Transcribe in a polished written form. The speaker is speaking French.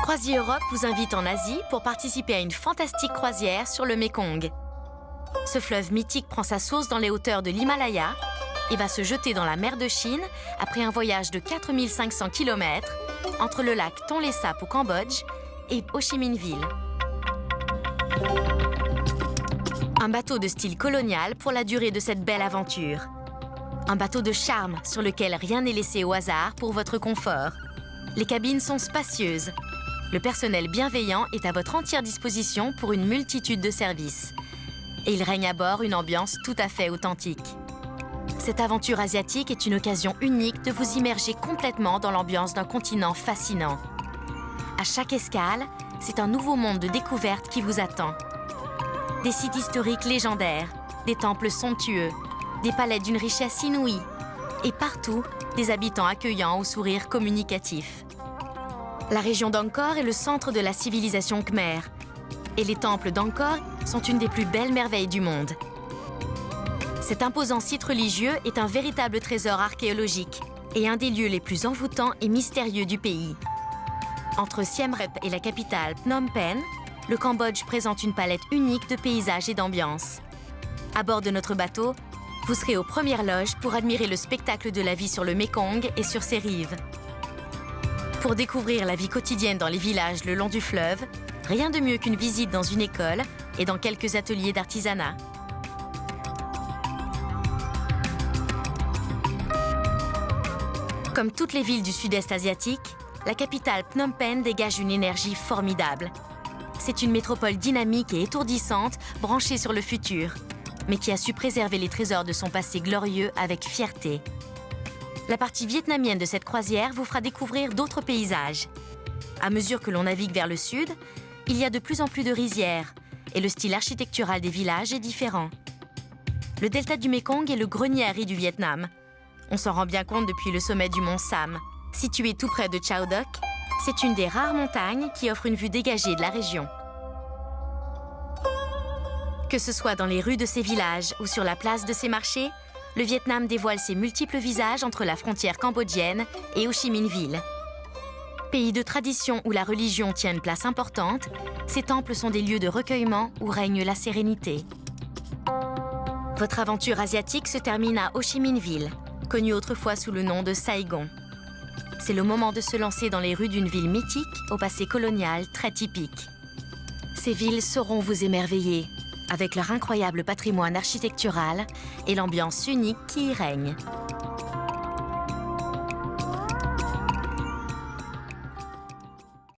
Croisier Europe vous invite en Asie pour participer à une fantastique croisière sur le Mékong. Ce fleuve mythique prend sa source dans les hauteurs de l'Himalaya et va se jeter dans la mer de Chine après un voyage de 4500 km entre le lac Tonlé Sap au Cambodge et Ho Chi Minh Ville. Un bateau de style colonial pour la durée de cette belle aventure. Un bateau de charme sur lequel rien n'est laissé au hasard pour votre confort. Les cabines sont spacieuses. Le personnel bienveillant est à votre entière disposition pour une multitude de services. Et il règne à bord une ambiance tout à fait authentique. Cette aventure asiatique est une occasion unique de vous immerger complètement dans l'ambiance d'un continent fascinant. À chaque escale, c'est un nouveau monde de découverte qui vous attend. Des sites historiques légendaires, des temples somptueux, des palais d'une richesse inouïe, et partout, des habitants accueillants au sourire communicatif. La région d'Angkor est le centre de la civilisation khmer, et les temples d'Angkor sont une des plus belles merveilles du monde. Cet imposant site religieux est un véritable trésor archéologique et un des lieux les plus envoûtants et mystérieux du pays. Entre Siem Reap et la capitale Phnom Penh, le Cambodge présente une palette unique de paysages et d'ambiance. À bord de notre bateau, vous serez aux premières loges pour admirer le spectacle de la vie sur le Mékong et sur ses rives. Pour découvrir la vie quotidienne dans les villages le long du fleuve, rien de mieux qu'une visite dans une école et dans quelques ateliers d'artisanat. Comme toutes les villes du sud-est asiatique, la capitale Phnom Penh dégage une énergie formidable. C'est une métropole dynamique et étourdissante, branchée sur le futur, mais qui a su préserver les trésors de son passé glorieux avec fierté. La partie vietnamienne de cette croisière vous fera découvrir d'autres paysages. À mesure que l'on navigue vers le sud, il y a de plus en plus de rizières, et le style architectural des villages est différent. Le delta du Mékong est le grenier à riz du Vietnam. On s'en rend bien compte depuis le sommet du mont Sam. Situé tout près de Chau Doc, c'est une des rares montagnes qui offre une vue dégagée de la région. Que ce soit dans les rues de ses villages ou sur la place de ses marchés, le Vietnam dévoile ses multiples visages entre la frontière cambodgienne et Ho Chi Minh Ville. Pays de tradition où la religion tient une place importante, ces temples sont des lieux de recueillement où règne la sérénité. Votre aventure asiatique se termine à Ho Chi Minh Ville, connue autrefois sous le nom de Saigon. C'est le moment de se lancer dans les rues d'une ville mythique au passé colonial très typique. Ces villes sauront vous émerveiller, avec leur incroyable patrimoine architectural et l'ambiance unique qui y règne.